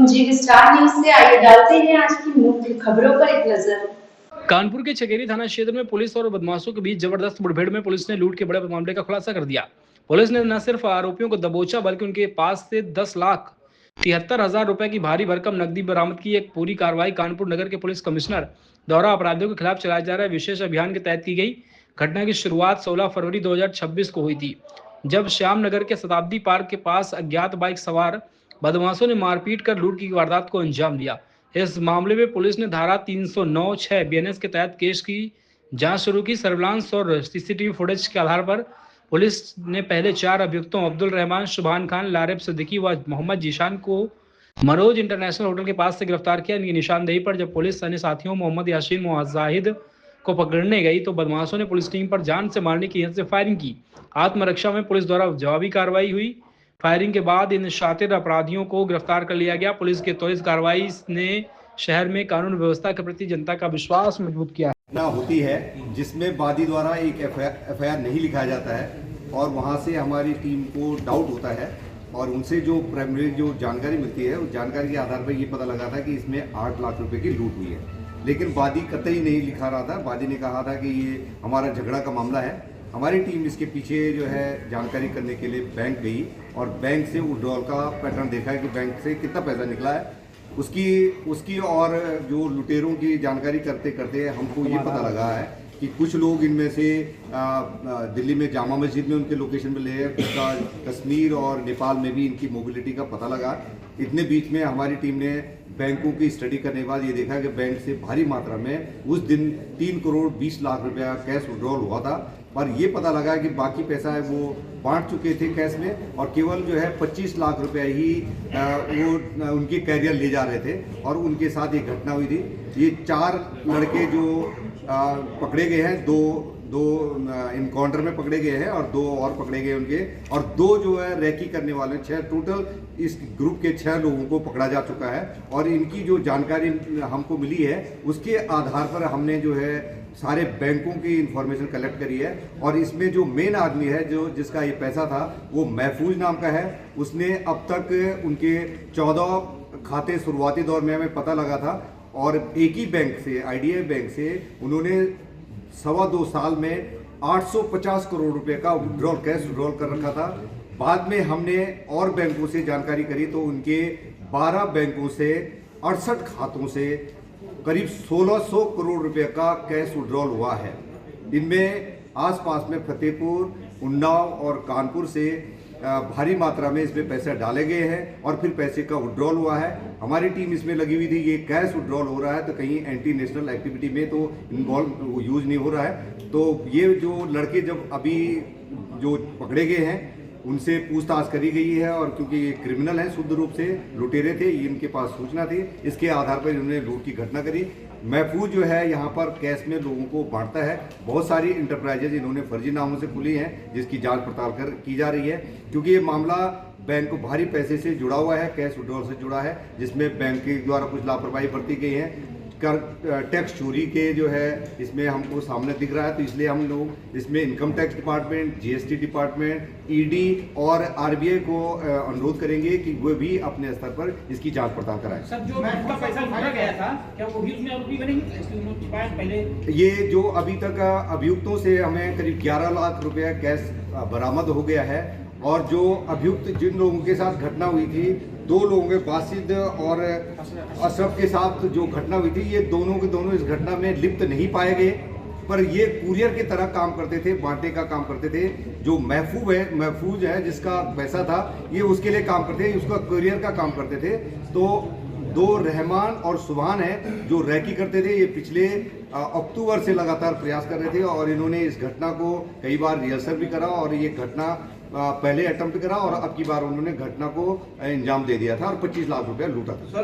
जी star news से आइए डालते हैं आज की मुख्य खबरों पर एक नजर। कानपुर के चकेरी थाना क्षेत्र में पुलिस और बदमाशों के बीच जबरदस्त मुठभेड़ में पुलिस ने लूट के बड़े मामले का खुलासा कर दिया। पुलिस ने न सिर्फ आरोपियों को दबोचा बल्कि उनके पास से 10,73,000 रुपए की भारी भरकम नकदी बरामद की। एक पूरी कार्रवाई कानपुर नगर के पुलिस कमिश्नर द्वारा अपराधियों के खिलाफ चलाए जा रहे विशेष अभियान के तहत की गई। घटना की शुरुआत 16 फरवरी 2026 को हुई थी, जब श्याम नगर के शताब्दी पार्क के पास अज्ञात बाइक सवार बदमाशों ने मारपीट कर लूट की वारदात को अंजाम दिया। इस मामले में पुलिस ने धारा 309(6) बीएनएस के तहत केस की जांच शुरू की। सर्विलांस और सीसीटीवी फुटेज के आधार पर पुलिस ने पहले 4 अभियुक्तों अब्दुल रहमान, शुभान खान, लारेब सिद्दीकी व मोहम्मद जीशान को मरोज इंटरनेशनल होटल के पास से गिरफ्तार किया। इनकी निशानदेही पर जब पुलिस अन्य साथियों मोहम्मद यासीन मुजाहिद को पकड़ने गई तो बदमाशों ने पुलिस टीम पर जान से मारने की नीयत से फायरिंग की। आत्मरक्षा में पुलिस द्वारा जवाबी कार्रवाई हुई। फायरिंग के बाद इन शातिर अपराधियों को गिरफ्तार कर लिया गया। पुलिस की त्वरित कार्रवाई ने शहर में कानून व्यवस्था के प्रति जनता का विश्वास मजबूत किया घटना होती है जिसमें वादी द्वारा एक एफआईआर नहीं लिखाया जाता है और वहां से हमारी टीम को डाउट होता है और उनसे जो प्राइमरी जो जानकारी मिलती है उस जानकारी के आधार पर ये पता लगा था कि इसमें 8 लाख रुपए की लूट हुई है। लेकिन वादी कतई नहीं लिखा रहा था। वादी ने कहा था कि ये हमारा झगड़ा का मामला है। हमारी टीम इसके पीछे जो है जानकारी करने के लिए बैंक गई और बैंक से विड्रॉल का पैटर्न देखा है कि बैंक से कितना पैसा निकला है। उसकी और जो लुटेरों की जानकारी करते करते हमको ये पता लगा है कि कुछ लोग इनमें से दिल्ली में जामा मस्जिद में उनके लोकेशन पे ले हैं, कुछ का कश्मीर और नेपाल में भी इनकी मोबिलिटी का पता लगा। इतने बीच में हमारी टीम ने बैंकों की स्टडी करने के बाद ये देखा कि बैंक से भारी मात्रा में उस दिन 3 करोड़ 20 लाख रुपया कैश विड्रॉल हुआ था। पर ये पता लगा कि बाकी पैसा है वो बांट चुके थे कैश में और केवल जो है 25 लाख रुपया ही वो उनके कैरियर ले जा रहे थे और उनके साथ ये घटना हुई थी। ये 4 लड़के जो पकड़े गए हैं, दो इनकाउंटर में पकड़े गए हैं और 2 और पकड़े गए उनके, और 2 जो है रैकी करने वाले 6 टोटल इस ग्रुप के 6 लोगों को पकड़ा जा चुका है। और इनकी जो जानकारी हमको मिली है उसके आधार पर हमने जो है सारे बैंकों की इंफॉर्मेशन कलेक्ट करी है और इसमें जो मेन आदमी है जो जिसका ये पैसा था वो महफूज नाम का है। उसने अब तक उनके 14 खाते शुरुआती दौर में हमें पता लगा था और एक ही बैंक से IDFC बैंक से उन्होंने 2.25 साल में 850 करोड़ रुपए का विड्रॉल कैश विड्रॉल कर रखा था। बाद में हमने और बैंकों से जानकारी करी तो उनके 12 बैंकों से 68 खातों से करीब 1600 करोड़ रुपए का कैश विड्रॉल हुआ है। इनमें आसपास में फतेहपुर, उन्नाव और कानपुर से भारी मात्रा में इसमें पैसे डाले गए हैं और फिर पैसे का विड्रॉल हुआ है। हमारी टीम इसमें लगी हुई थी। ये कैश विड्रॉल हो रहा है तो कहीं एंटी नेशनल एक्टिविटी में तो इन्वॉल्व यूज नहीं हो रहा है। तो ये जो लड़के जब अभी जो पकड़े गए हैं उनसे पूछताछ करी गई है और क्योंकि ये क्रिमिनल हैं, शुद्ध रूप से लुटेरे थे, इनके पास सूचना थी, इसके आधार पर इन्होंने लूट की घटना करी। महफूज जो है यहाँ पर कैश में लोगों को बांटता है। बहुत सारी इंटरप्राइजेज इन्होंने फर्जी नामों से खुली हैं जिसकी जांच पड़ताल की जा रही है क्योंकि ये मामला बैंक को भारी पैसे से जुड़ा हुआ है, कैश विड्रॉल से जुड़ा है, जिसमें बैंक के द्वारा कुछ लापरवाही बरती गई है। टैक्स चोरी के जो है इसमें हमको सामने दिख रहा है तो इसलिए हम लोग इसमें income tax department, GST department, ED और RBI को अनुरोध करेंगे कि वो भी अपने स्तर पर इसकी जांच पड़ताल कराएं। सर, जो पैसा लूटा गया था क्या वो भी उसमें आरोपी बनेंगे? पहले ये जो अभी तक अभियुक्तों से हमें करीब 11 लाख रुपया कैश बरामद हो गया है और जो अभियुक्त जिन लोगों के साथ घटना हुई थी, 2 लोगों के बासिद और अशरफ के साथ जो घटना हुई थी, ये दोनों के दोनों इस घटना में लिप्त नहीं पाए गए। पर ये कुरियर की तरह काम करते थे, बांटने का काम करते थे। जो महफूज है जिसका पैसा था ये उसके लिए काम करते थे, उसका कुरियर का काम करते थे। तो 2 रहमान और सुभान है जो रैकी करते थे। ये पिछले अक्टूबर से लगातार प्रयास कर रहे थे और इन्होंने इस घटना को कई बार रिहर्सल भी करा और ये घटना पहले अटेम्प्ट करा और अब की बार उन्होंने घटना को अंजाम दे दिया था और 25 लाख रुपया लूटा था।